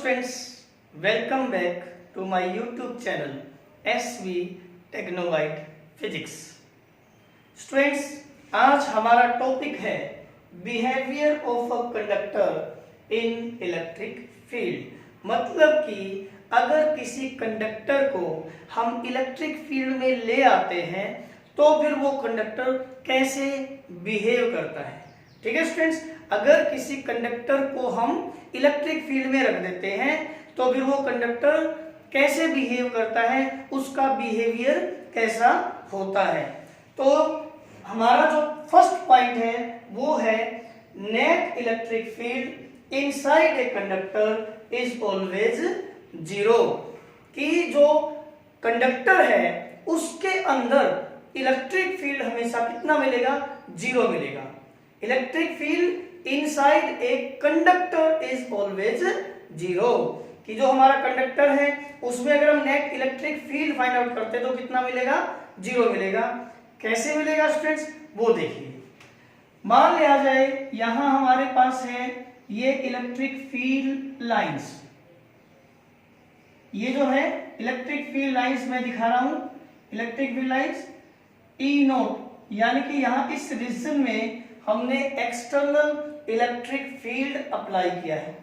friends, welcome back to my YouTube channel SV Technovite Physics. Students, आज हमारा topic है behaviour of a conductor in electric field. मतलब कि अगर किसी कंडक्टर को हम इलेक्ट्रिक फील्ड में ले आते हैं तो फिर वो कंडक्टर कैसे बिहेव करता है। ठीक है स्टूडेंट्स, अगर किसी कंडक्टर को हम इलेक्ट्रिक फील्ड में रख देते हैं तो फिर वो कंडक्टर कैसे बिहेव करता है, उसका बिहेवियर कैसा होता है। तो हमारा जो फर्स्ट पॉइंट है वो है net electric field inside a conductor is always zero. कि जो कंडक्टर है उसके अंदर इलेक्ट्रिक फील्ड हमेशा कितना मिलेगा, जीरो मिलेगा। Electric field inside a conductor is always zero. कि जो हमारा कंडक्टर है उसमें अगर हम net electric field find out करते हैं तो कितना मिलेगा, जीरो मिलेगा। कैसे मिलेगा स्टूडेंट्स, वो देखिए। मान लिया जाए यहां हमारे पास है ये इलेक्ट्रिक फील्ड लाइंस। ये जो है इलेक्ट्रिक फील्ड लाइंस मैं दिखा रहा हूं, इलेक्ट्रिक फील्ड लाइंस ई नोट, यानी कि यहां इस रीजन में हमने एक्सटर्नल इलेक्ट्रिक फील्ड अप्लाई किया है।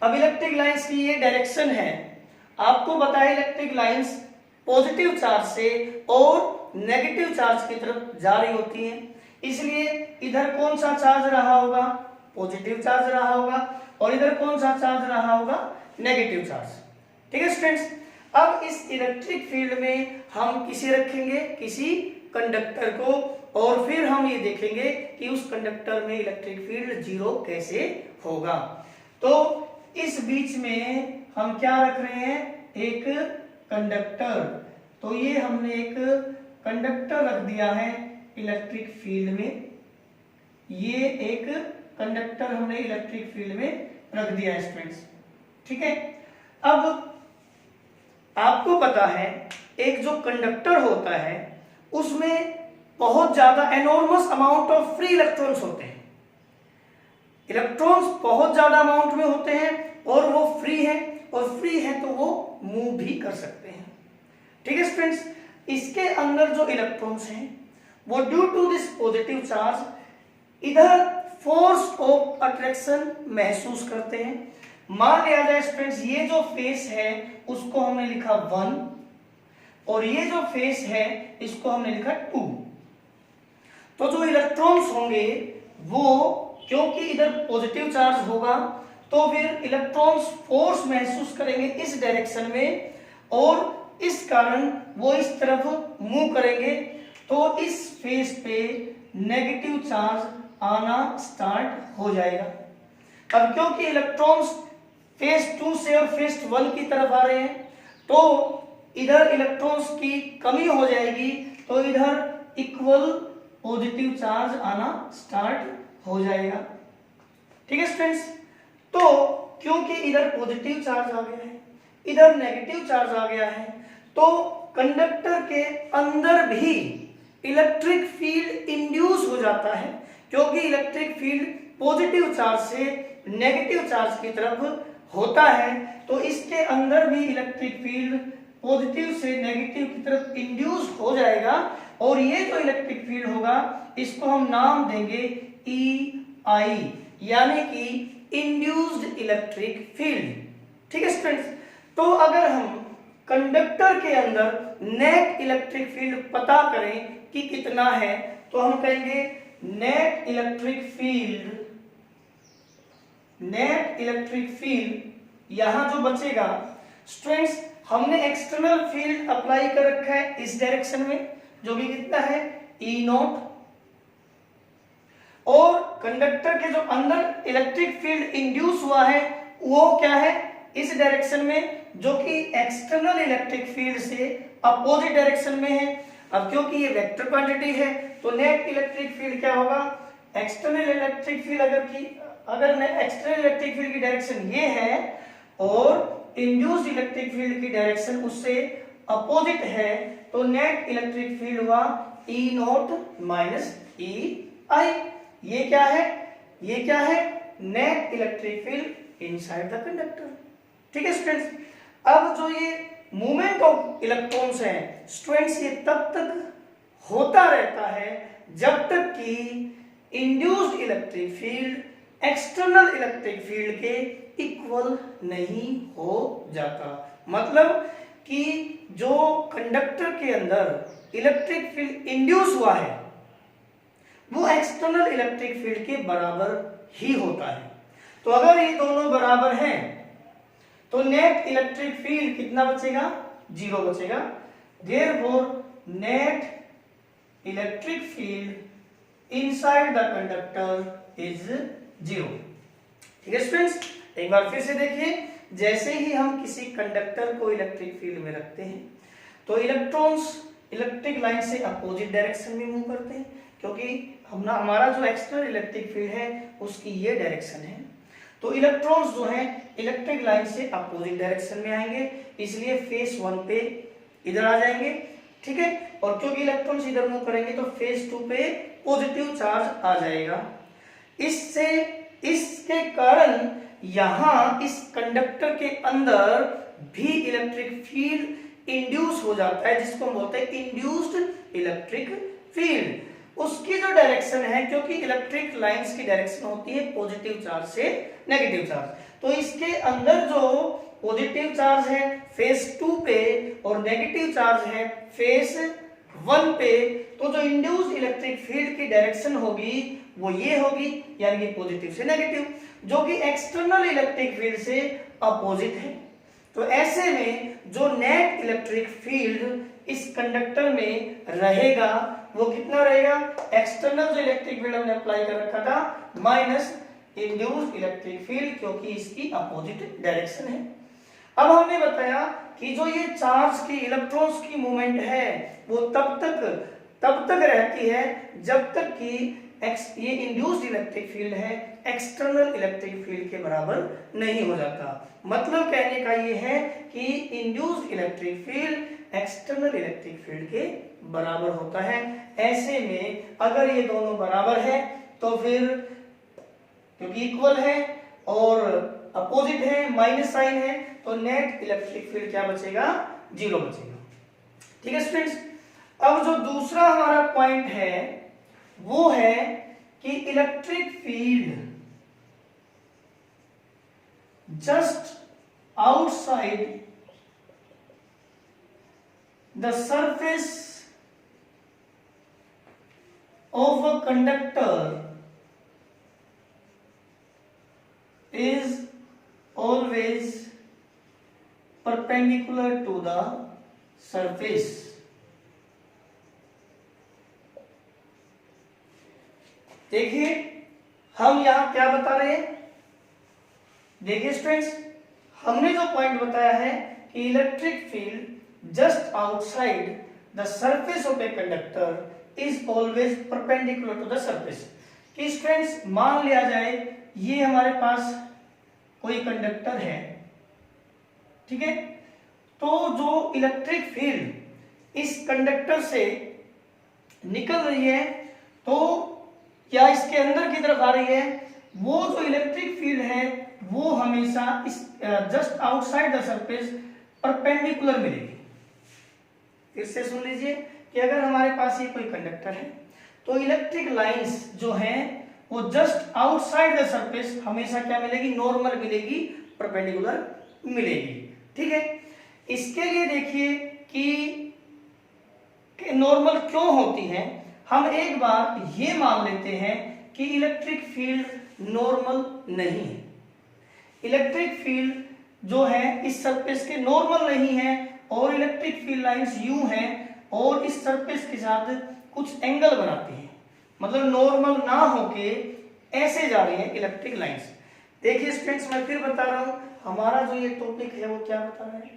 अब इलेक्ट्रिक लाइंस की ये डायरेक्शन है, आपको पता है इलेक्ट्रिक लाइंस पॉजिटिव चार्ज से और नेगेटिव चार्ज की तरफ जा रही होती हैं, इसलिए इधर कौन सा चार्ज रहा होगा, पॉजिटिव चार्ज रहा होगा, और इधर कौन सा चार्ज रहा होगा, नेगेटिव चार्ज। ठीक है स्टूडेंट्स, अब इस इलेक्ट्रिक फील्ड में हम किसे रखेंगे, किसी कंडक्टर को, और फिर हम ये देखेंगे कि उस कंडक्टर में इलेक्ट्रिक फील्ड जीरो कैसे होगा। तो इस बीच में हम क्या रख रहे हैं, एक कंडक्टर। तो ये हमने एक कंडक्टर रख दिया है इलेक्ट्रिक फील्ड में, ये एक कंडक्टर हमने इलेक्ट्रिक फील्ड में रख दिया है स्टूडेंट्स। ठीक है, अब आपको पता है एक जो कंडक्टर होता है उसमें बहुत ज्यादा enormous amount of free electrons होते हैं। इलेक्ट्रॉन्स बहुत ज्यादा अमाउंट में होते हैं और वो फ्री है, और फ्री है तो वो मूव भी कर सकते हैं। ठीक है स्टूडेंट्स, इसके अंदर जो इलेक्ट्रॉन्स हैं वो due to this positive charge इधर फोर्स ऑफ अट्रैक्शन महसूस करते हैं। मान लिया जाए स्टूडेंट्स ये जो फेस है उसको हमने लिखा 1 और ये जो फेस है इसको हमने लिखा 2। तो जो इलेक्ट्रॉन्स होंगे वो, क्योंकि इधर पॉजिटिव चार्ज होगा तो फिर इलेक्ट्रॉन्स फोर्स महसूस करेंगे इस डायरेक्शन में, और इस कारण वो इस तरफ मूव करेंगे, तो इस फेस पे नेगेटिव चार्ज आना स्टार्ट हो जाएगा। अब क्योंकि इलेक्ट्रॉन्स फेस 2 से और फेस 1 की तरफ आ रहे हैं तो इधर इलेक्ट्रॉन्स की कमी हो जाएगी, तो इधर इक्वल पॉजिटिव चार्ज आना स्टार्ट हो जाएगा। ठीक है स्टूडेंट्स, तो क्योंकि इधर पॉजिटिव चार्ज आ गया है, इधर नेगेटिव चार्ज आ गया है, तो कंडक्टर के अंदर भी इलेक्ट्रिक फील्ड इंड्यूस हो जाता है, क्योंकि इलेक्ट्रिक फील्ड पॉजिटिव चार्ज से नेगेटिव चार्ज की तरफ होता है, तो इसके अंदर भी इलेक्ट्रिक फील्ड पॉजिटिव से नेगेटिव की तरफ इंड्यूस हो जाएगा, और ये जो इलेक्ट्रिक फील्ड होगा इसको हम नाम देंगे EI, यानी कि इंड्यूस्ड इलेक्ट्रिक फील्ड। ठीक है स्टूडेंट्स, तो अगर हम कंडक्टर के अंदर नेट इलेक्ट्रिक फील्ड पता करें कि कितना है, तो हम कहेंगे नेट इलेक्ट्रिक फील्ड यहां जो बचेगा स्टूडेंट्स, हमने एक्सटर्नल फील्ड अप्लाई कर रखा है इस डायरेक्शन में, जो कि कितना है E नॉट, और कंडक्टर के जो अंदर इलेक्ट्रिक फील्ड इंड्यूस हुआ है वो क्या है, इस डायरेक्शन में, जो कि एक्सटर्नल इलेक्ट्रिक फील्ड से अपोजिट डायरेक्शन में है। अब क्योंकि ये वेक्टर क्वांटिटी है तो नेट इलेक्ट्रिक फील्ड क्या होगा, एक्सटर्नल इलेक्ट्रिक फील्ड अगर एक्सटर्नल इलेक्ट्रिक फील्ड की डायरेक्शन ये है और इंड्यूस्ड इलेक्ट्रिक फील्ड की डायरेक्शन उससे अपोजिट है, तो नेट इलेक्ट्रिक फील्ड हुआ E नॉट माइनस EI। ये क्या है, ये क्या है, net electric field inside the conductor. ठीक है स्टूडेंट्स। अब जो ये मूवमेंट ऑफ इलेक्ट्रॉन्स है स्टूडेंट्स, ये तब तक होता रहता है जब तक कि induced electric field external electric field के इक्वल नहीं हो जाता। मतलब कि जो कंडक्टर के अंदर इलेक्ट्रिक फील्ड इंड्यूस हुआ है वो एक्सटर्नल इलेक्ट्रिक फील्ड के बराबर ही होता है। तो अगर ये दोनों बराबर हैं तो नेट इलेक्ट्रिक फील्ड कितना बचेगा? 0 बचेगा। Therefore net electric field inside the conductor is 0। ठीक है स्टूडेंट्स, एक बार फिर से देखिए, जैसे ही हम किसी कंडक्टर को इलेक्ट्रिक फील्ड में रखते हैं तो इलेक्ट्रॉन्स इलेक्ट्रिक लाइन से अपोजिट डायरेक्शन में मूव करते हैं, क्योंकि हमारा जो एक्सटर्नल इलेक्ट्रिक फील्ड है उसकी ये डायरेक्शन है। तो इलेक्ट्रॉन्स जो हैं इलेक्ट्रिक लाइन से अपोजिट डायरेक्शन में आएंगे, इसलिए फेस 1 पे इधर आ जाएंगे। ठीक है, और क्योंकि इलेक्ट्रॉन्स इधर मूव करेंगे तो फेस 2 पे पॉजिटिव चार्ज आ जाएगा। इसके कारण यहां इस कंडक्टर के अंदर भी इलेक्ट्रिक फील्ड इंड्यूस हो जाता है, जिसको हम बोलते हैं इंड्यूस्ड इलेक्ट्रिक फील्ड। उसकी जो डायरेक्शन है, क्योंकि इलेक्ट्रिक लाइंस की डायरेक्शन होती है पॉजिटिव चार्ज से नेगेटिव चार्ज, तो इसके अंदर जो पॉजिटिव चार्ज है फेस 2 पे और नेगेटिव चार्ज है फेस 1 पे, तो जो इंड्यूस्ड इलेक्ट्रिक फील्ड की डायरेक्शन होगी वो ये होगी, यानी कि पॉजिटिव से नेगेटिव, जो कि एक्सटर्नल इलेक्ट्रिक फील्ड से अपोजिट है। तो ऐसे में जो नेट इलेक्ट्रिक फील्ड इस कंडक्टर में रहेगा वो कितना रहेगा? एक्सटर्नल जो इलेक्ट्रिक फील्ड हमने अप्लाई कर रखा था माइनस इंड्यूस्ड इलेक्ट्रिक फील्ड, क्योंकि इसकी अपोजिट डायरेक्शन है। अब हमने बताया कि जो ये चार्ज की इलेक्ट्रॉन्स की मूवमेंट है वो तब तक रहती है जब तक कि ये इंड्यूस्ड इलेक्ट्रिक फील्ड है एक्सटर्नल इलेक्ट्रिक फील्ड के बराबर नहीं हो जाता। मतलब कहने का ये है कि induced electric field external electric field के बराबर होता है। ऐसे में अगर ये दोनों बराबर है तो फिर क्योंकि इक्वल है और अपोजिट है, माइनस साइन है, तो नेट इलेक्ट्रिक फील्ड क्या बचेगा? 0 बचेगा। ठीक है स्टूडेंट्स, अब जो दूसरा हमारा पॉइंट है वो है कि electric field just outside the surface of a conductor is always perpendicular to the surface। देखिए हम यहां क्या बता रहे हैं, देखिए स्टूडेंट्स, हमने जो पॉइंट बताया है कि electric field just outside the surface of a conductor is always perpendicular to the surface. कि स्टूडेंट्स मान लिया जाए ये हमारे पास कोई कंडक्टर है, ठीक है, तो जो इलेक्ट्रिक फील्ड इस कंडक्टर से निकल रही है तो क्या इसके अंदर की तरफ आ रही है, वो जो इलेक्ट्रिक फील्ड है वो हमेशा इस just outside the surface perpendicular मिलेगी। फिर से सुन लीजिए कि अगर हमारे पास ये कोई कंडक्टर है तो इलेक्ट्रिक लाइंस जो हैं वो जस्ट आउटसाइड द सरफेस हमेशा क्या मिलेगी? नॉर्मल मिलेगी, परपेंडिकुलर मिलेगी। ठीक है, इसके लिए देखिए कि नॉर्मल क्यों होती है। हम एक बार ये मान लेते हैं कि इलेक्ट्रिक फील्ड नॉर्मल नहीं है, इलेक्ट्रिक फील्ड जो है इस सरफेस के नॉर्मल नहीं है और इलेक्ट्रिक फील्ड लाइंस यूं हैं और इस सरफेस के साथ कुछ एंगल बनाती है, मतलब नॉर्मल ना होके ऐसे जा रही है इलेक्ट्रिक लाइंस। देखिए स्टूडेंट्स मैं फिर बता रहा हूं, हमारा जो ये टॉपिक है वो क्या बता रहा है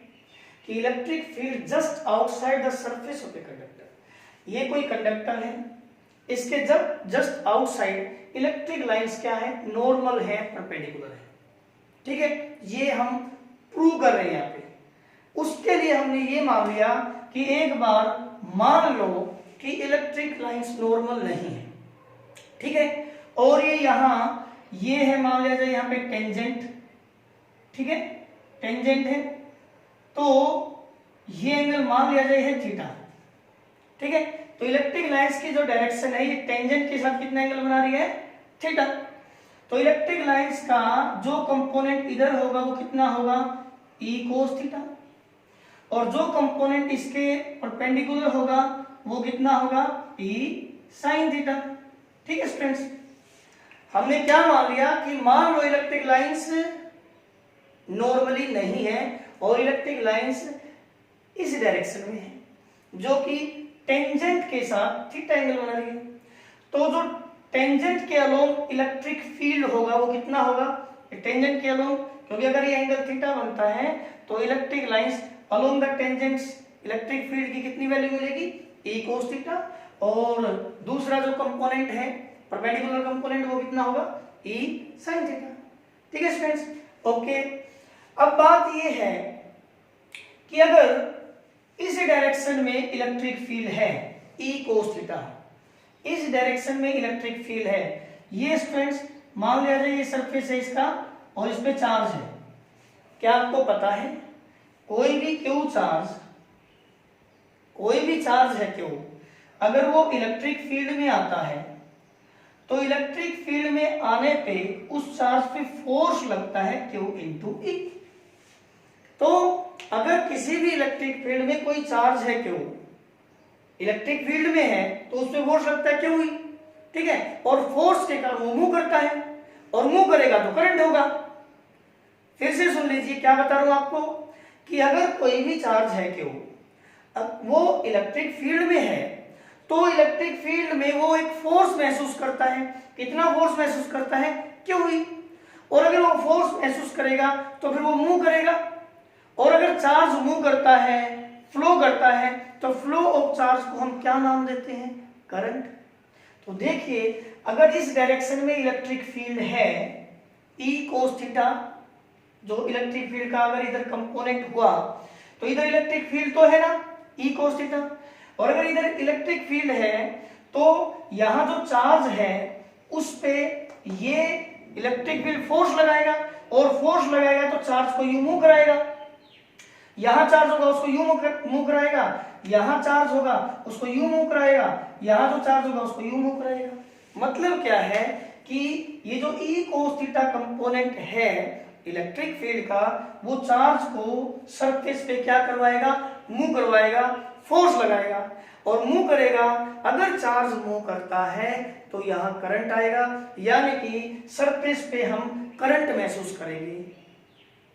कि electric field just outside the surface of a conductor. ये कोई कंडक्टर है, इसके जस्ट आउटसाइड इलेक्ट्रिक लाइंस क्या है? नॉर्मल है, परपेंडिकुलर है। ठीक है, ये हम प्रूव कर रहे हैं यहाँ पे। उसके लिए हमने ये मान लिया कि एक बार मान लो कि इलेक्ट्रिक लाइंस नॉर्मल नहीं है, ठीक है, और ये यहां ये है, मान लिया जाए यहाँ पे टेंजेंट, ठीक है, टेंजेंट है, तो ये एंगल मान लिया जाए है थीटा। ठीक है, तो इलेक्ट्रिक लाइंस की जो डायरेक्शन है ये टेंजेंट के साथ कितना एंगल बना रही है, थीटा। तो इलेक्ट्रिक लाइंस का जो कंपोनेंट इधर होगा वो कितना होगा, ई कोस थीटा, और जो कंपोनेंट इसके परपेंडिकुलर होगा वो कितना होगा, ई साइन थीटा। ठीक है स्टूडेंट्स, हमने क्या मान लिया कि मान लो इलेक्ट्रिक लाइंस नॉर्मली नहीं है और इलेक्ट्रिक लाइंस इस डायरेक्शन में है जो कि टेंजेंट के साथ थीटा एंगल बना रही है। तो जो टेंजेंट के अलोंग इलेक्ट्रिक फील्ड होगा वो कितना होगा, टेंजेंट के अलोंग, क्योंकि अगर ये एंगल थीटा बनता है तो electric lines along the tangents electric field की कितनी वैल्यू मिलेगी, ई कोस थीटा, और दूसरा जो कंपोनेंट है परपेंडिकुलर कंपोनेंट वो कितना होगा, ई साइन थीटा। ठीक है स्टूडेंट्स, ओके। अब बात ये है कि अगर इस डायरेक्शन में इलेक्ट्रिक फील्ड है ई कोस थीटा, इस डायरेक्शन में इलेक्ट्रिक फील्ड है, ये स्टूडेंट्स मान लिया जाए ये सरफेस है इसका और इस पे चार्ज है। क्या आपको पता है कोई भी क्यू चार्ज, कोई भी चार्ज है क्यू, अगर वो इलेक्ट्रिक फील्ड में आता है तो इलेक्ट्रिक फील्ड में आने पे उस चार्ज पे फोर्स लगता है क्यू इंटू ई। तो अगर किसी भी इलेक्ट्रिक फील्ड में कोई चार्ज है क्यू, इलेक्ट्रिक फील्ड में है तो उस पे फोर्स लगता है क्यू ही। ठीक है, और फोर्स के कारण वो मूव करता है और मूव करेगा तो करंट होगा। फिर से सुन लीजिए क्या बता रहा हूं आपको कि अगर कोई भी चार्ज है क्यू, वो इलेक्ट्रिक फील्ड में है तो इलेक्ट्रिक फील्ड में वो एक फोर्स महसूस करता है। कितना फोर्स महसूस करता है, क्यू ही। और अगर वो फोर्स महसूस करेगा तो फिर वो मूव करेगा, और अगर चार्ज मूव करता है, फ्लो करता है, तो फ्लो ऑफ चार्ज को हम क्या नाम देते हैं, करंट। तो देखिए अगर इस डायरेक्शन में इलेक्ट्रिक फील्ड है ई कोस थीटा, जो इलेक्ट्रिक फील्ड का अगर इधर कंपोनेंट हुआ तो इधर इलेक्ट्रिक फील्ड तो है ना ई कोस थीटा, और अगर इधर इलेक्ट्रिक फील्ड है तो यहां जो चार्ज है उस पे ये इलेक्ट्रिक फील्ड फोर्स लगाएगा, और फोर्स लगाएगा तो चार्ज को यूं मूव कराएगा। यहां चार्ज होगा उसको यूं मूव कराएगा, यहां चार्ज होगा उसको यूं मूव कराएगा, यहां जो चार्ज होगा उसको यूं मूव कराएगा। मतलब क्या है कि ये जो ई कोस थीटा कंपोनेंट है इलेक्ट्रिक फील्ड का, वो चार्ज को सरफेस पे क्या करवाएगा, मूव करवाएगा, फोर्स लगाएगा और मूव करेगा। अगर चार्ज मूव करता है तो यहाँ करंट आएगा, यानी कि सरफेस पे हम करंट महसूस करेंगे।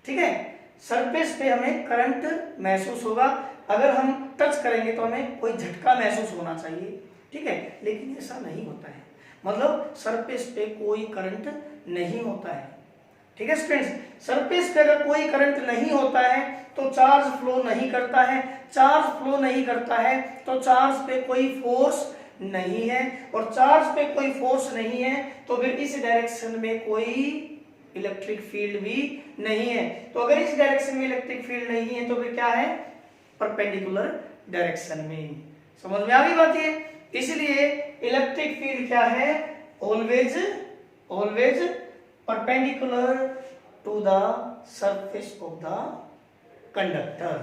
ठीक है, सरफेस पे हमें करंट महसूस होगा। अगर हम टच करेंगे तो हमें कोई झटका महसूस होना चाहिए। ठीक है, लेकिन ऐसा नहीं होता है, मतलब सरफेस पे कोई करंट नहीं होता है। ठीक है स्टूडेंट्स, सरफेस पे अगर कोई करंट नहीं होता है तो चार्ज फ्लो नहीं करता है, चार्ज फ्लो नहीं करता है तो चार्ज पे कोई फोर्स नहीं है, और चार्ज पे कोई फोर्स नहीं है तो फिर इस डायरेक्शन में कोई इलेक्ट्रिक फील्ड भी नहीं है। तो अगर इस डायरेक्शन में इलेक्ट्रिक फील्ड नहीं है तो फिर क्या है, परपेंडिकुलर डायरेक्शन में। समझ में आ गई बात ये? इसलिए इलेक्ट्रिक फील्ड क्या है, always always perpendicular to the surface of the conductor.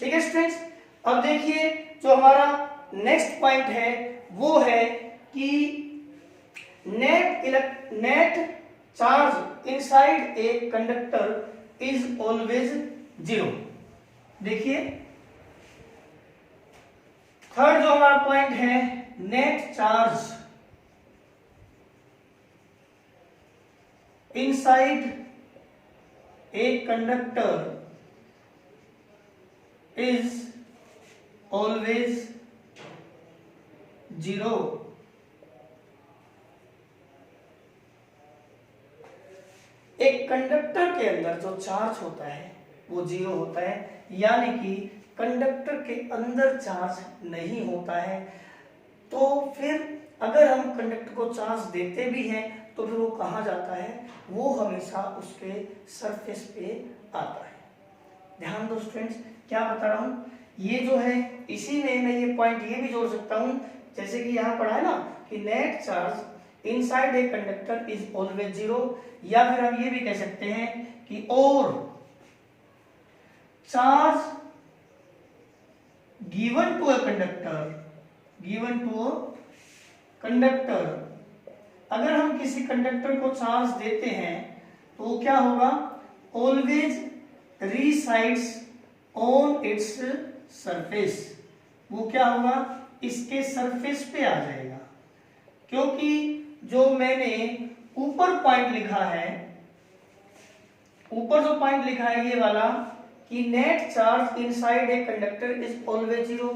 ठीक है स्टूडेंट्स, अब देखिए जो हमारा नेक्स्ट पॉइंट है वो है कि net charge inside a conductor is always zero. देखिए थर्ड जो हमारा पॉइंट है, net charge inside a conductor is always zero। एक कंडक्टर के अंदर जो चार्ज होता है वो जीरो होता है, यानी कि कंडक्टर के अंदर चार्ज नहीं होता है। तो फिर अगर हम कंडक्टर को चार्ज देते भी हैं तो फिर वो कहाँ जाता है, वो हमेशा उसके सरफेस पे आता है। ध्यान दो स्टूडेंट्स, क्या बता रहा हूँ, ये जो है इसी में मैं ये पॉइंट ये भी जोड़ सकता हूँ, जैसे कि यहाँ पढ़ा है ना कि net charge inside a conductor is always zero, या फिर हम ये भी कह सकते हैं कि और charge given to a conductor, अगर हम किसी कंडक्टर को चार्ज देते हैं तो क्या होगा, always resides on its surface, वो क्या होगा, इसके सरफेस पे आ जाएगा। क्योंकि जो मैंने ऊपर पॉइंट लिखा है, ऊपर जो पॉइंट लिखा है ये वाला कि net charge inside a conductor is always zero,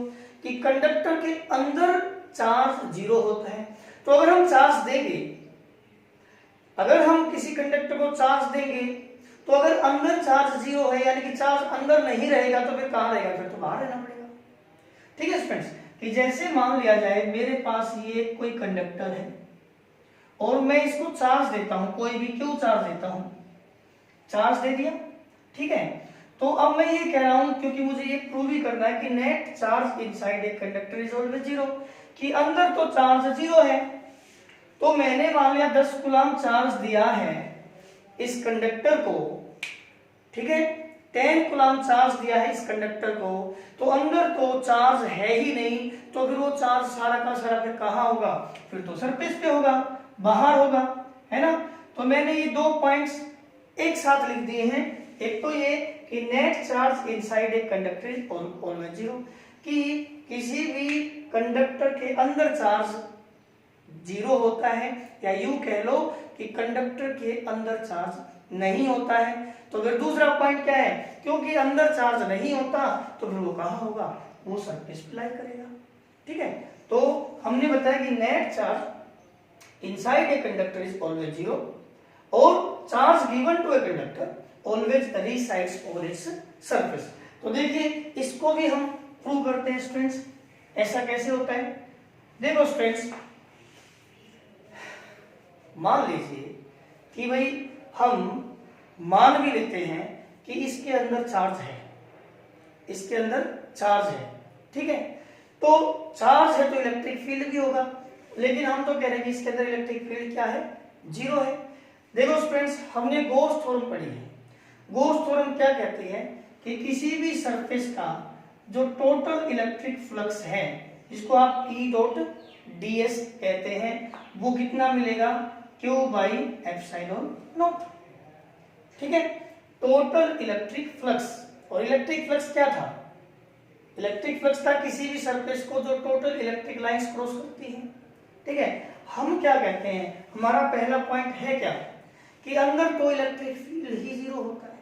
कि कंडक्टर के अंदर चार्ज जीरो होता है। तो अगर हम चार्ज देंगे, अगर हम किसी कंडक्टर को चार्ज देंगे तो अगर अंदर चार्ज जीरो है, यानी कि चार्ज अंदर नहीं रहेगा, तो फिर कहां रहेगा, फिर तो बाहर रहना पड़ेगा। ठीक है फ्रेंड्स, कि जैसे मान लिया जाए मेरे पास ये कोई कंडक्टर है और मैं इसको चार्ज देता हूं, कोई भी क्यों चार्ज देता हूं, चार्ज दे दिया, ठीक है। तो अब मैं ये कह रहा हूं, क्योंकि मुझे ये प्रूव ही करना है कि net charge inside a conductor is always zero, कि अंदर तो चार्ज जीरो है। तो मैंने मान लिया 10 कूलम चार्ज दिया है इस कंडक्टर को, ठीक है, 10 कूलम चार्ज दिया है इस कंडक्टर को, तो अंदर तो चार्ज है ही नहीं, तो फिर वो चार्ज सारा का सारा फिर कहां होगा, फिर तो सरफेस पे होगा, बाहर होगा, है ना। तो मैंने ये दो पॉइंट्स एक साथ लिख दिए हैं, एक तो ये कि net charge inside a conductor is always zero, कि किसी भी कंडक्टर के अंदर चार्ज जीरो होता है, या यूं कह लो कि कंडक्टर के अंदर चार्ज नहीं होता है। तो फिर दूसरा पॉइंट क्या है, क्योंकि अंदर चार्ज नहीं होता तो फिर वो कहां होगा, वो सरफेस पे लाई करेगा। ठीक है, तो हमने बताया कि net charge inside a conductor is always zero और charge given to a conductor always resides on its surface. तो देखिए इसको भी हम प्रूव करते हैं स्टूडेंट्स, ऐसा कैसे होता है। देखो स्टूडेंट्स, मान लीजिए कि भाई हम मान भी लेते हैं कि इसके अंदर चार्ज है, इसके अंदर चार्ज है, ठीक है। तो चार्ज है तो इलेक्ट्रिक फील्ड भी होगा, लेकिन हम तो कह रहे हैं कि इसके अंदर इलेक्ट्रिक फील्ड क्या है, जीरो है। देखो स्टूडेंट्स, हमने गॉस थ्योरम पढ़ी है। गॉस थ्योरम क्या कहती है कि किसी भी सरफेस का जो टोटल इलेक्ट्रिक फ्लक्स है, जिसको आप E डॉट ds कहते हैं, वो कितना मिलेगा, Q बाई एप्सिलॉन नॉट। ठीक है, टोटल इलेक्ट्रिक फ्लक्स, और इलेक्ट्रिक फ्लक्स क्या था, इलेक्ट्रिक फ्लक्स था किसी भी सरफेस को जो टोटल इलेक्ट्रिक लाइंस क्रॉस करती है। ठीक है, हम क्या कहते हैं, हमारा पहला पॉइंट है क्या, कि अंदर तो इलेक्ट्रिक फील्ड ही जीरो होता है।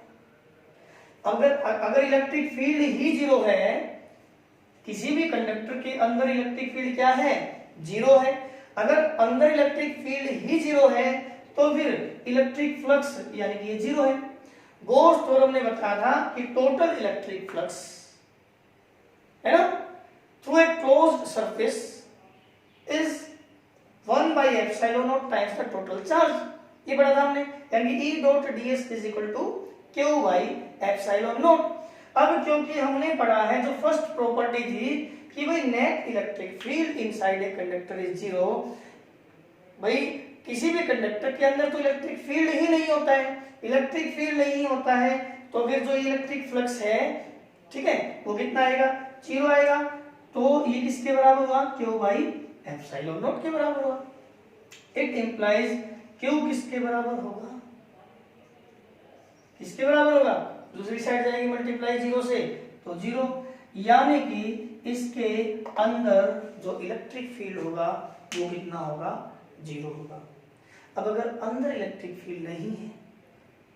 अगर इलेक्ट्रिक फील्ड ही जीरो है, किसी भी कंडक्टर के अंदर इलेक्ट्रिक फील्ड क्या है, जीरो है। अगर अंदर इलेक्ट्रिक फील्ड ही जीरो है तो फिर इलेक्ट्रिक फ्लक्स यानी कि ये जीरो है। गॉस थ्योरम ने बताया था कि टोटल इलेक्ट्रिक फ्लक्स है ना through a closed surface is 1 by epsilon not times the total charge. ये पढ़ा था हमने, यानी कि E dot ds is equal to Q by epsilon not. अब क्योंकि हमने पढ़ा है जो फर्स्ट प्रॉपर्टी थी कि भाई net electric field inside a conductor is zero, भाई किसी भी कंडक्टर के अंदर तो इलेक्ट्रिक फील्ड ही नहीं होता है, इलेक्ट्रिक फील्ड नहीं होता है, तो फिर जो इलेक्ट्रिक फ्लक्स है, ठीक है, वो कितना आएगा, जीरो आएगा। तो ये किसके बराबर हुआ, Q बाई एप्सिलॉन नॉट के बराबर हुआ। इट इंप्लाइज Q किसके बराबर होगा, किसके बराबर होगा, दूसरी साइड जाएगी मल्टीप्लाई जीरो से तो जीरो, यानी कि इसके अंदर जो इलेक्ट्रिक फील्ड होगा वो कितना होगा, जीरो होगा। अब अगर अंदर इलेक्ट्रिक फील्ड नहीं है,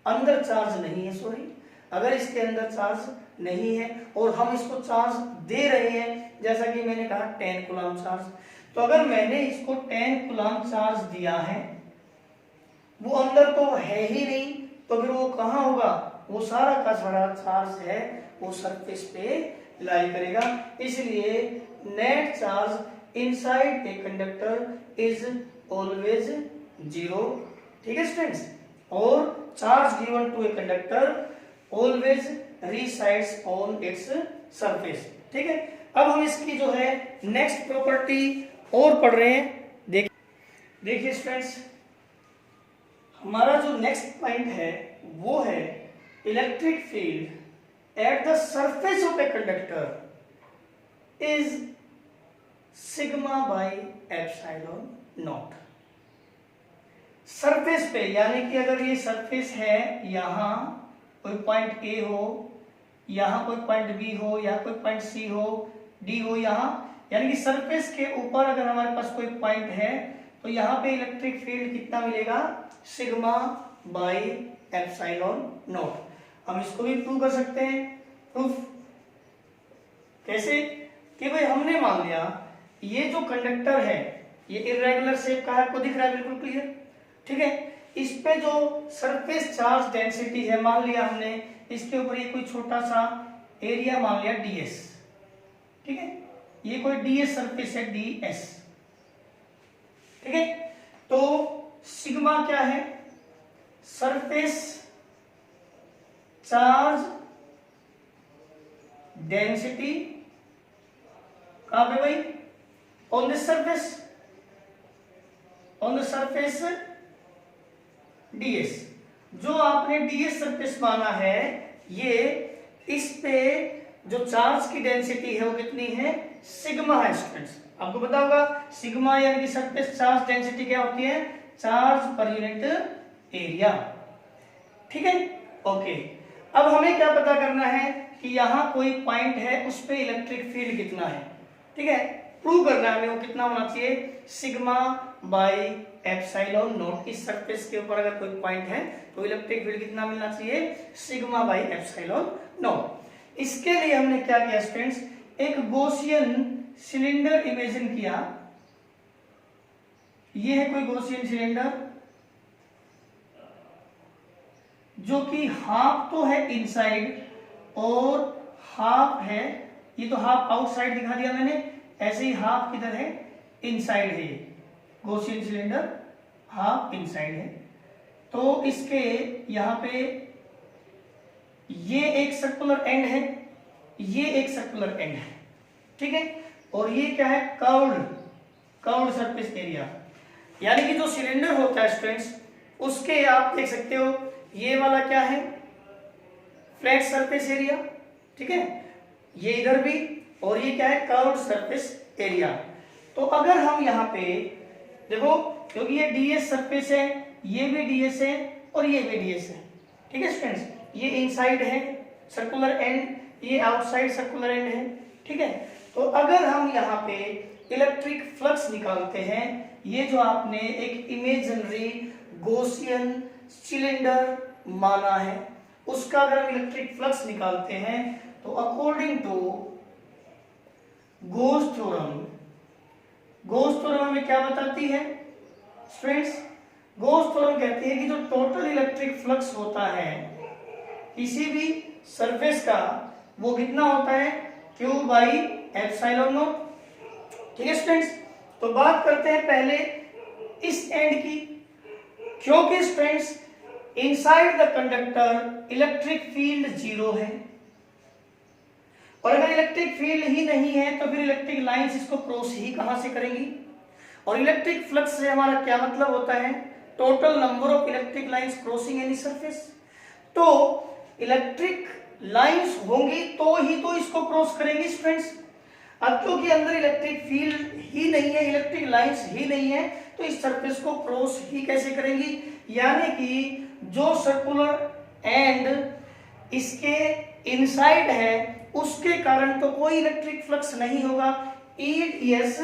अंदर चार्ज नहीं है, सॉरी, अगर इसके अंदर चार्ज नहीं है और हम इसको चार्ज दे रहे हैं, जैसा कि मैंने कहा 10 कूलम चार्ज, तो अगर मैंने इसको 10 कूलम चार्ज दिया है, वो अंदर तो है ही नहीं, तो फिर वो कहां होगा, वो सारा का सारा चार्ज है वो सरफेस पे लाई करेगा। इसलिए net charge inside a conductor is always zero. ठीक है स्टूडेंट्स, और charge given to a conductor always resides on its surface. ठीक है, अब हम इसकी जो है नेक्स्ट प्रॉपर्टी और पढ़ रहे हैं। देखिए स्टूडेंट्स, हमारा जो नेक्स्ट पॉइंट है वो है electric field at the surface of a conductor is sigma by epsilon naught। Surface पे, यानी कि अगर ये सरफेस है, यहां कोई पॉइंट ए हो, यहां कोई पॉइंट बी हो, या कोई पॉइंट सी हो, डी हो, यहां, यानी कि सरफेस के ऊपर अगर हमारे पास कोई पॉइंट है तो यहां पे इलेक्ट्रिक फील्ड कितना मिलेगा, सिग्मा बाई एप्सिलॉन नॉट। हम इसको भी प्रूव कर सकते हैं। प्रूफ कैसे, कि भाई हमने मान लिया ये जो कंडक्टर है ये इरेगुलर शेप का है, आपको दिख रहा है बिल्कुल क्लियर, ठीक है। इस पे जो सरफेस चार्ज डेंसिटी है, मान लिया हमने इसके ऊपर ये कोई छोटा सा एरिया मान लिया ds, ठीक है, ये कोई ds सरफेस है, ds, ठीक है। तो सिग्मा क्या है, सरफेस चार्ज डेंसिटी कहां पे भाई, on the surface, on the surface ds। जो आपने ds सरफेस माना है, ये इस पे जो चार्ज की डेंसिटी है वो कितनी है, सिग्मा है स्टूडेंट्स। आपको पता होगा सिग्मा यानी कि सरफेस चार्ज डेंसिटी क्या होती है, चार्ज पर यूनिट एरिया, ठीक है। ओके, अब हमें क्या पता करना है कि यहां कोई पॉइंट है, उस पे इलेक्ट्रिक फील्ड कितना है, ठीक है। प्रूव करना है हमें वो कितना होना चाहिए, सिग्मा बाई एप्सिलॉन नॉट। इस सरफेस के ऊपर अगर कोई पॉइंट है तो इलेक्ट्रिक फील्ड कितना मिलना चाहिए, सिग्मा बाई एप्सिलॉन नॉट। इसके लिए हमने क्या किया स्टूडेंट्स, एक गॉसियन सिलेंडर इमेजिन किया। ये है कोई गॉसियन सिलेंडर जो कि हाफ तो है इनसाइड और हाफ है, ये तो हाफ आउटसाइड दिखा दिया मैंने, ऐसे ही हाफ किधर है, इनसाइड है। गॉसियन सिलेंडर हाफ इनसाइड है, तो इसके यहां पे ये एक सर्कुलर एंड है, ये एक सर्कुलर एंड है, ठीक है। और ये क्या है, कर्व्ड सरफेस एरिया, यानी कि जो सिलेंडर होता है स्टूडेंट्स, उसके आप देख सकते हो ये वाला क्या है, फ्लैट सरफेस एरिया, ठीक है, ये इधर भी, और ये क्या है, कर्व्ड सरफेस एरिया। तो अगर हम यहाँ पे देखो, क्योंकि ये ds सरफेस है, ये भी ds है और ये भी ds है, ठीक है स्टूडेंट्स। ये इनसाइड है सर्कुलर एंड, ये आउटसाइड सर्कुलर एंड है, ठीक है। तो अगर हम यहाँ पे इलेक्ट्रिक फ्लक्स निकालते हैं, ये जो आपने एक इमेजिनरी गॉसियन सिलेंडर माना है, उसका अगर हम इलेक्ट्रिक फ्लक्स निकालते हैं तो according to Gauss theorem, Gauss theorem हमें क्या बताती है स्टूडेंट्स, गॉस थ्योरम कहती है कि जो टोटल इलेक्ट्रिक फ्लक्स होता है किसी भी सरफेस का, वो कितना होता है, Q बाई एप्सिलॉन नॉट, ठीक है स्टूडेंट्स। तो बात करते हैं पहले इस एंड की, क्योंकि students inside the conductor electric field 0 है, और अगर इलेक्ट्रिक फील्ड ही नहीं है तो फिर इलेक्ट्रिक लाइंस इसको क्रॉस ही कहां से करेंगी। और इलेक्ट्रिक फ्लक्स से हमारा क्या मतलब होता है, total number of electric lines crossing any surface. तो इलेक्ट्रिक लाइंस होंगी तो ही तो इसको क्रॉस करेंगी स्टूडेंट्स। अब क्योंकि अंदर इलेक्ट्रिक फील्ड ही नहीं है, इलेक्ट्रिक लाइंस ही नहीं है, तो इस सरफेस को क्रॉस ही कैसे करेंगी, यानी कि जो सर्कुलर एंड इसके इनसाइड है उसके कारण तो कोई इलेक्ट्रिक फ्लक्स नहीं होगा। yes,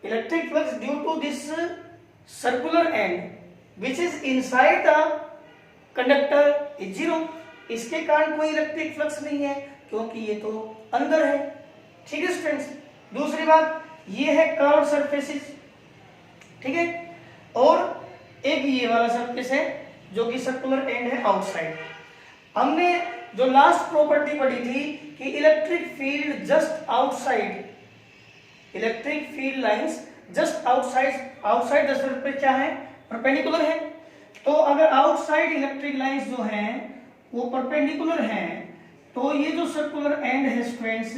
electric flux due to this circular end which is inside the conductor is 0। इसके कारण कोई इलेक्ट्रिक फ्लक्स नहीं है क्योंकि ये तो अंदर है, ठीक है स्टूडेंट्स। दूसरी बात, ये है कर्व्ड सरफेसेस, ठीक है, और एक ये वाला सरफेस है जो कि सर्कुलर एंड है आउटसाइड। हमने जो लास्ट प्रॉपर्टी पढ़ी थी कि electric field just outside, electric field lines just outside the surface क्या है, परपेंडिकुलर है। तो अगर आउटसाइड इलेक्ट्रिक लाइंस जो हैं वो परपेंडिकुलर हैं, तो ये जो सर्कुलर एंड है स्टूडेंट्स,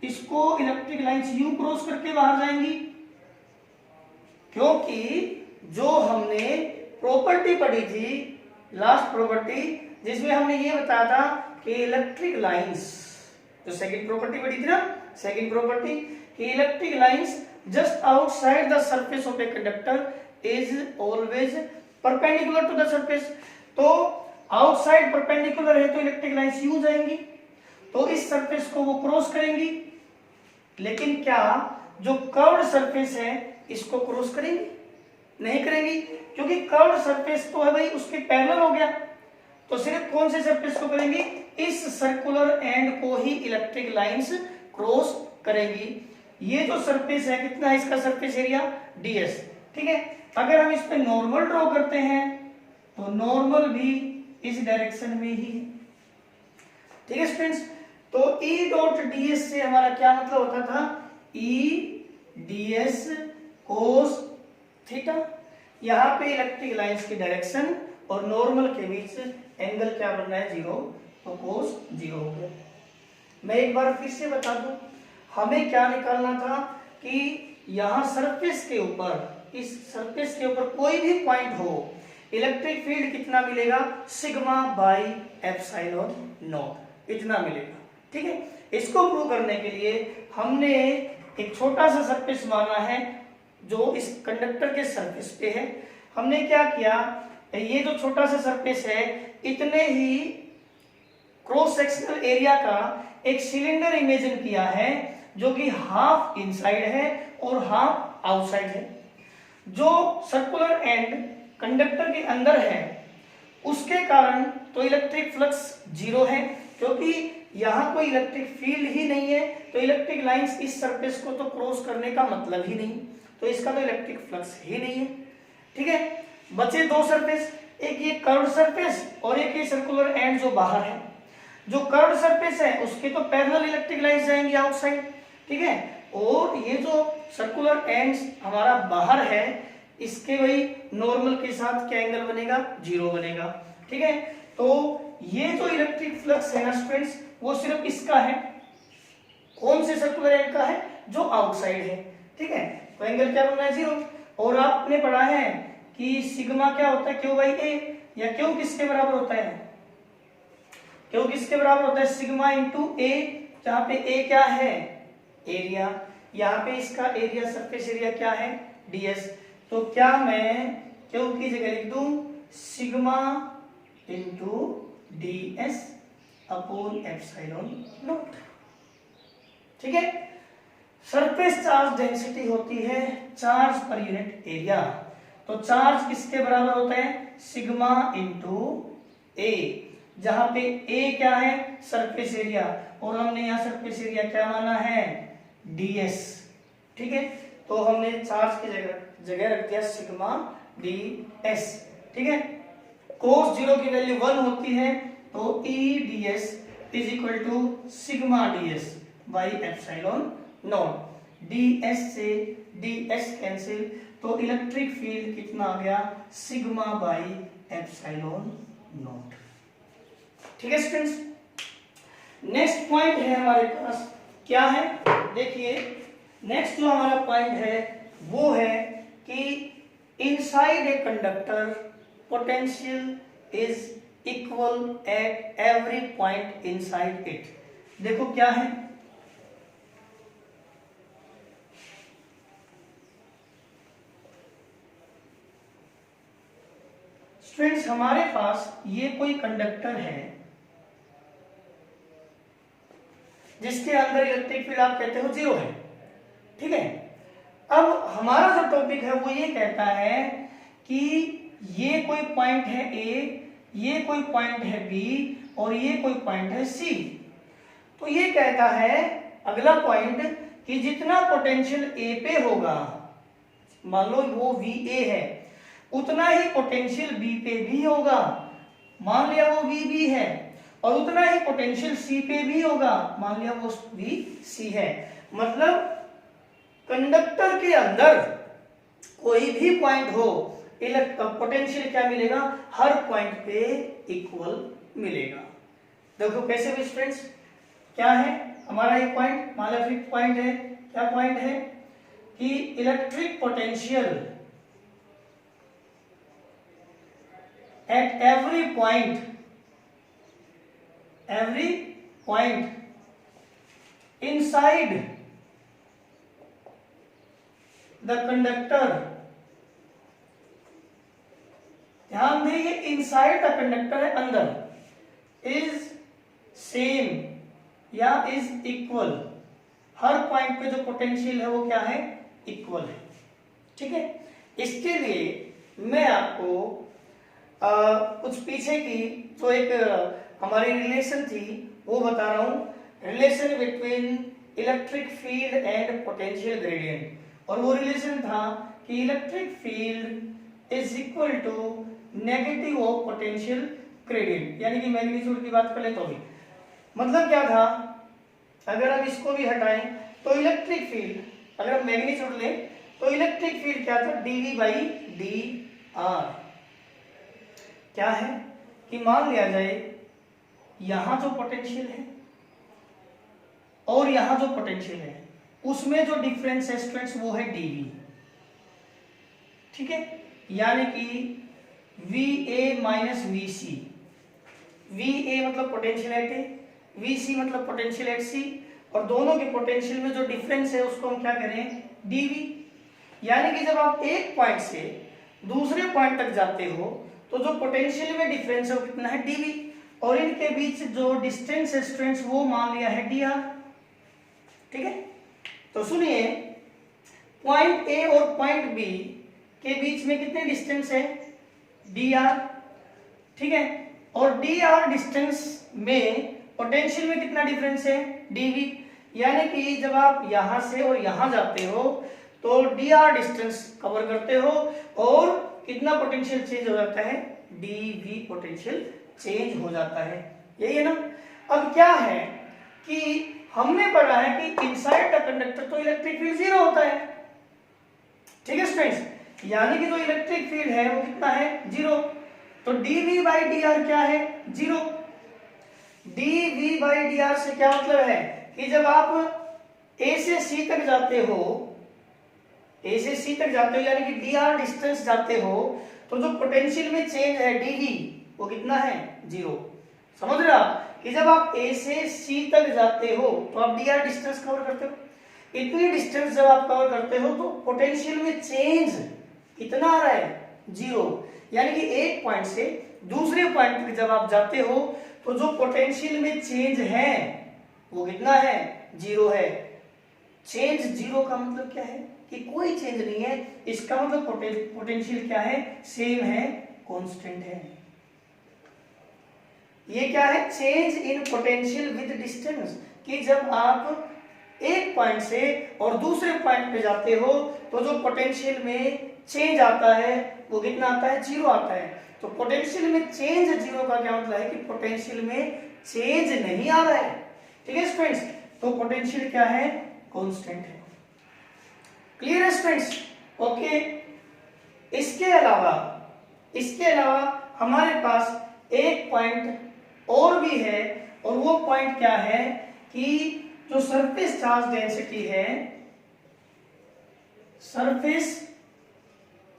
इसको इलेक्ट्रिक लाइंस यू क्रॉस करके बाहर जाएंगी, क्योंकि जो हमने प्रॉपर्टी पढ़ी थी लास्ट प्रॉपर्टी जिसमें हमने ये बताया था कि इलेक्ट्रिक लाइंस, जो सेकंड प्रॉपर्टी पढ़ी थी ना, सेकंड प्रॉपर्टी कि electric lines just outside the surface of a conductor is always perpendicular to the surface. तो आउटसाइड परपेंडिकुलर है तो इलेक्ट्रिक लाइंस यूं जाएंगी, तो इस सरफेस को वो क्रॉस करेंगी। लेकिन क्या जो कर्व्ड सरफेस है इसको क्रॉस करेंगी? नहीं करेंगी, क्योंकि कर्व्ड सरफेस तो है भाई उसके पैरेलल हो गया। तो सिर्फ कौन से सरफेस को करेंगी? इस सर्कुलर एंड को ही इलेक्ट्रिक लाइंस क्रॉस करेंगी। ये जो सरफेस है कितना है इसका सरफेस एरिया? ds। ठीक है, अगर हम इस पे नॉर्मल ड्रॉ करते हैं तो नॉर्मल भी इस डायरेक्शन में ही है। ठीक है स्टूडेंट्स, तो E डॉट ds से हमारा क्या मतलब होता था? E ds cos theta. यहाँ पे इलेक्ट्रिक लाइंस की डायरेक्शन और नॉर्मल के बीच एंगल क्या बनना है? 0, तो cos 0 हो गया। मैं एक बार फिर से बता दूं, हमें क्या निकालना था कि यहाँ सरफेस के ऊपर, इस सरफेस के ऊपर कोई भी पॉइंट हो, इलेक्ट्रिक फील्ड कितना मिलेगा? सिग्मा बाई एप्सिलॉन नॉट, इतना मिलेगा। ठीक है, इसको प्रूव करने के लिए हमने एक छोटा सा सरफेस माना है जो इस कंडक्टर के सरफेस पे है। हमने क्या किया, ये जो छोटा सा सरफेस है इतने ही क्रॉस सेक्शनल एरिया का एक सिलेंडर इमेजिन किया है जो कि हाफ इनसाइड है और हाफ आउटसाइड है। जो सर्कुलर एंड कंडक्टर के अंदर है उसके कारण तो इलेक्ट्रिक फ्लक्स 0 है, क्योंकि यहाँ कोई इलेक्ट्रिक फील्ड ही नहीं है, तो इलेक्ट्रिक लाइंस इस सरफेस को तो क्रॉस करने का मतलब ही नहीं, तो इसका तो इलेक्ट्रिक फ्लक्स ही नहीं है। ठीक है, बचे दो सरफेस, एक ये कर्व्ड सरफेस और एक ये सर्कुलर एंड जो बाहर है। जो कर्व्ड सरफेस है उसके तो पैरेलल इलेक्ट्रिक लाइंस जाएंगी आउटसाइड। ठीक है, और ये जो सर्कुलर एंड हमारा बाहर है इसके वही नॉर्मल के साथ क्या एंगल बनेगा? 0 बनेगा। ठीक है, तो ये जो इलेक्ट्रिक फ्लक्स है ना स्टूडेंट्स, वो सिर्फ इसका है। कौन से सर्कुलर एंड का है? जो आउटसाइड है। ठीक है, तो एंगल क्या बनना है? 0। और आपने पढ़ा है कि सिग्मा क्या होता है? क्यू बाई ए, या क्यू किसके बराबर होता है? क्यू किसके बराबर होता है? सिग्मा इंटू ए, जहां पे ए क्या है? एरिया। यहाँ पे इसका एरिया, सरफेस एरिया क्या है? ds। तो क्या मैं क्यू की जगह लिख दूं sigma into ds upon epsilon not. ठीक है, सरफेस चार्ज डेंसिटी होती है चार्ज पर यूनिट एरिया। तो चार्ज किसके बराबर होता है? सिग्मा इंटू ए, जहां पे ए क्या है? सरफेस एरिया, और हमने यहाँ सरफेस एरिया क्या माना है? ds। ठीक है, तो हमने चार्ज की जगह रख दिया सिग्मा ds। ठीक है, cos 0 की वैल्यू 1 होती है, तो E ds is equal to sigma ds by epsilon not. ds से ds कैंसिल, तो इलेक्ट्रिक फील्ड कितना आ गया? Sigma by epsilon not. ठीक है स्टूडेंट्स, नेक्स्ट पॉइंट है हमारे पास, क्या है? देखिए, नेक्स्ट जो हमारा पॉइंट है वो है कि inside a conductor potential is equal at every point inside it. देखो क्या है, स्टूडेंट्स हमारे पास ये कोई कंडक्टर है जिसके अंदर इलेक्ट्रिक फील्ड आप कहते हो 0 है। ठीक है, अब हमारा जो टॉपिक है वो ये कहता है कि ये कोई पॉइंट है A, ये कोई पॉइंट है B और ये कोई पॉइंट है C। तो ये कहता है अगला पॉइंट कि जितना पोटेंशियल A पे होगा, मान लो वो VA है, उतना ही पोटेंशियल B पे भी होगा, मान लिया वो VB है, और उतना ही पोटेंशियल C पे भी होगा, मान लिया वो VC है। मतलब कंडक्टर के अंदर कोई भी पॉइंट हो, पोटेंशियल क्या मिलेगा? हर पॉइंट पे इक्वल मिलेगा। देखो कैसे भी स्टूडेंट्स, क्या है हमारा एक पॉइंट, मान लो फिक्स पॉइंट है। क्या पॉइंट है कि electric potential at every point inside the conductor, ध्यान दें ये इनसाइड द कंडक्टर है, अंदर, इज सेम या इज इक्वल, हर पॉइंट पे जो पोटेंशियल है वो क्या है, इक्वल है। ठीक है, इसके लिए मैं आपको कुछ पीछे की जो एक हमारी रिलेशन थी वो बता रहा हूं, relation between electric field and potential gradient. और वो रिलेशन था कि electric field is equal to negative of potential gradient, यानी कि मैग्नीट्यूड की बात करें तो भी मतलब क्या था, अगर हम इसको भी हटाएं तो इलेक्ट्रिक फील्ड, अगर हम मैग्नीट्यूड लें तो इलेक्ट्रिक फील्ड क्या था, dV बाई डी आर। क्या है कि मान लिया जाए यहां जो पोटेंशियल है और यहां जो पोटेंशियल है उसमें जो डिफरेंस है स्टूडेंट्स वो है dV। ठीक है, यानी कि VA माइनस VC, VA मतलब पोटेंशियल एट ए, VC मतलब पोटेंशियल एट सी, और दोनों के पोटेंशियल में जो डिफरेंस है उसको हम क्या करें, dV। यानी कि जब आप एक पॉइंट से दूसरे पॉइंट तक जाते हो तो जो पोटेंशियल में डिफरेंस है वो कितना है, dV, और इनके बीच जो डिस्टेंस है स्टूडेंट्स वो मान लिया है dr। ठीक है, तो सुनिए, पॉइंट A और पॉइंट B के बीच में कितने डिस्टेंस है, dr। ठीक है, और dr डिस्टेंस में पोटेंशियल में कितना डिफरेंस है, dV। यानी कि जब आप यहां से और यहां जाते हो तो dr डिस्टेंस कवर करते हो और कितना पोटेंशियल चेंज हो जाता है, dV पोटेंशियल चेंज हो जाता है, यही है ना। अब क्या है कि हमने पढ़ा है कि इनसाइड द कंडक्टर तो इलेक्ट्रिक फील्ड जीरो होता है। ठीक है स्टूडेंट्स, यानी कि जो इलेक्ट्रिक फील्ड है वो कितना है, जीरो। तो dV बाई dr क्या है, जीरो। dV बाई dr से क्या मतलब है कि जब आप A से C तक जाते हो, A से C तक जाते हो यानी कि dr डिस्टेंस जाते हो तो जो पोटेंशियल में चेंज है dV वो कितना है, जीरो। समझ रहे हो आप कि जब आप A से C तक जाते हो तो आप dr डिस्टेंस कवर करते हो, इतनी डिस्टेंस जब आप कवर करते हो तो पोटेंशियल में चेंज कितना आ रहा है, जीरो। यानी कि एक पॉइंट से दूसरे पॉइंट तक जब आप जाते हो तो जो पोटेंशियल में चेंज है वो कितना है, जीरो है। चेंज जीरो का मतलब क्या है कि कोई चेंज नहीं है, इसका मतलब पोटेंशियल क्या है, सेम है, कांस्टेंट है। ये क्या है, change in potential with distance, कि जब आप एक पॉइंट से और दूसरे पॉइंट पे जाते हो तो जो पोटेंशियल में चेंज आता है वो कितना आता है, जीरो आता है। तो पोटेंशियल में चेंज जीरो का क्या मतलब है कि पोटेंशियल में चेंज नहीं आ रहा है। ठीक है स्टूडेंट्स, तो पोटेंशियल क्या है, कांस्टेंट है। क्लियर है स्टूडेंट्स, ओके। इसके अलावा हमारे पास एक पॉइंट और भी है, और वो पॉइंट क्या है कि जो सरफेस चार्ज डेंसिटी है, surface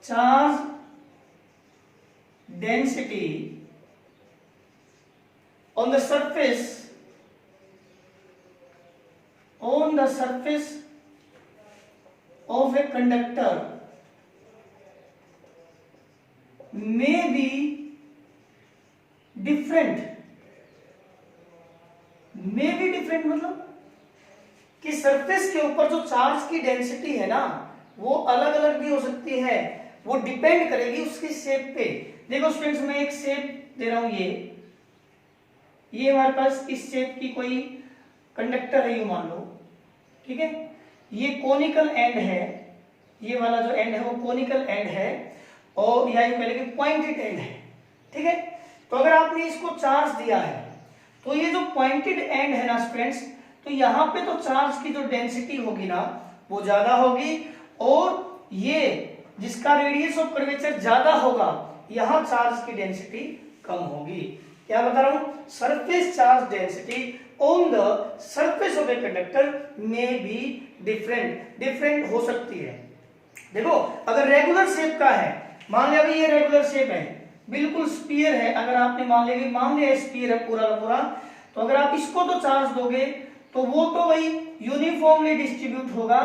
charge density on the surface of a conductor may be different मतलब कि सरफेस के ऊपर जो चार्ज की डेंसिटी है ना वो अलग अलग भी हो सकती है, वो डिपेंड करेगी उसकी शेप पे। देखो स्टूडेंट्स, मैं एक शेप दे रहा हूं, ये हमारे पास इस शेप की कोई कंडक्टर है, यू मान लो। ठीक है, ये कोनिकल एंड है, ये वाला जो एंड है वो कोनिकल एंड है, और या यूं कह लेंगे पॉइंटेड एंड है। ठीक है, तो अगर आपने इसको चार्ज दिया है तो ये जो पॉइंटेड एंड है ना स्टूडेंट्स, तो यहाँ पे तो चार्ज की जो डेंसिटी होगी ना वो ज्यादा होगी, और ये जिसका रेडियस ऑफ कर्वेचर ज्यादा होगा यहां चार्ज की डेंसिटी कम होगी। क्या बता रहा हूं, surface charge density on the surface of a conductor में भी डिफरेंट हो सकती है। देखो, अगर रेगुलर शेप का है, मान लिया भाई ये रेगुलर शेप है, बिल्कुल स्फीयर है, अगर आपने मान लिया स्फीयर है पूरा का पूरा, तो अगर आप इसको तो चार्ज दोगे तो वो तो वही यूनिफॉर्मली डिस्ट्रीब्यूट होगा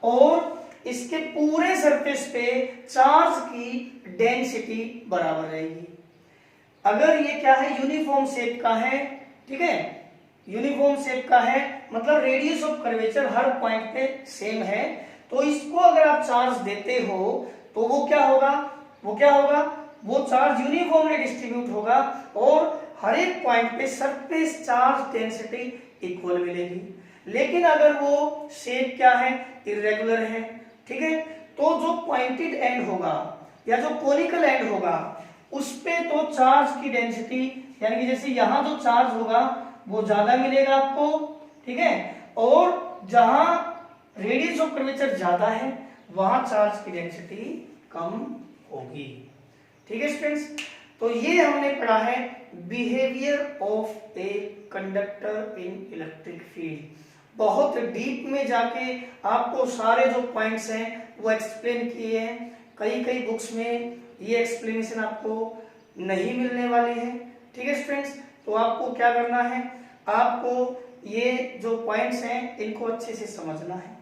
और इसके पूरे सरफेस पे चार्ज की डेंसिटी बराबर रहेगी। अगर ये क्या है, यूनिफॉर्म शेप का है, ठीक है, यूनिफॉर्म शेप का है मतलब radius of curvature her point पे सेम है, तो इसको अगर आप चार्ज देते हो तो वो क्या होगा, वो चार्ज यूनिफॉर्मली डिस्ट्रीब्यूट होगा और हर एक पॉइंट पे सरफेस चार्ज डेंसिटी इक्वल मिलेगी। लेकिन अगर वो शेप क्या है, इरेगुलर है, ठीक है, तो जो पॉइंटेड एंड होगा या जो कोनिकल एंड होगा उस पे तो चार्ज की डेंसिटी, यानी कि जैसे यहां जो चार्ज होगा वो ज्यादा मिलेगा आपको, ठीक है, और जहां रेडियस ऑफ कर्वेचर ज्यादा है वहां चार्ज की डेंसिटी कम होगी। ठीक है स्टूडेंट्स, तो ये हमने पढ़ा है behaviour of a conductor in electric field. बहुत डीप में जाके आपको सारे जो पॉइंट्स हैं वो एक्सप्लेन किए हैं। कई बुक्स में ये एक्सप्लेनेशन आपको नहीं मिलने वाली है। ठीक है स्टूडेंट्स, तो आपको क्या करना है, आपको ये जो पॉइंट्स हैं इनको अच्छे से समझना है,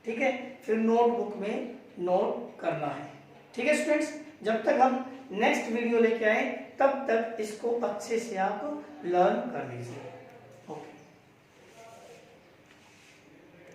ठीक है, फिर नोटबुक में नोट करना है। ठीक है स्टूडेंट्स, जब तक हम नेक्स्ट वीडियो लेके आए तब तक इसको अच्छे से आप लर्न कर लीजिए।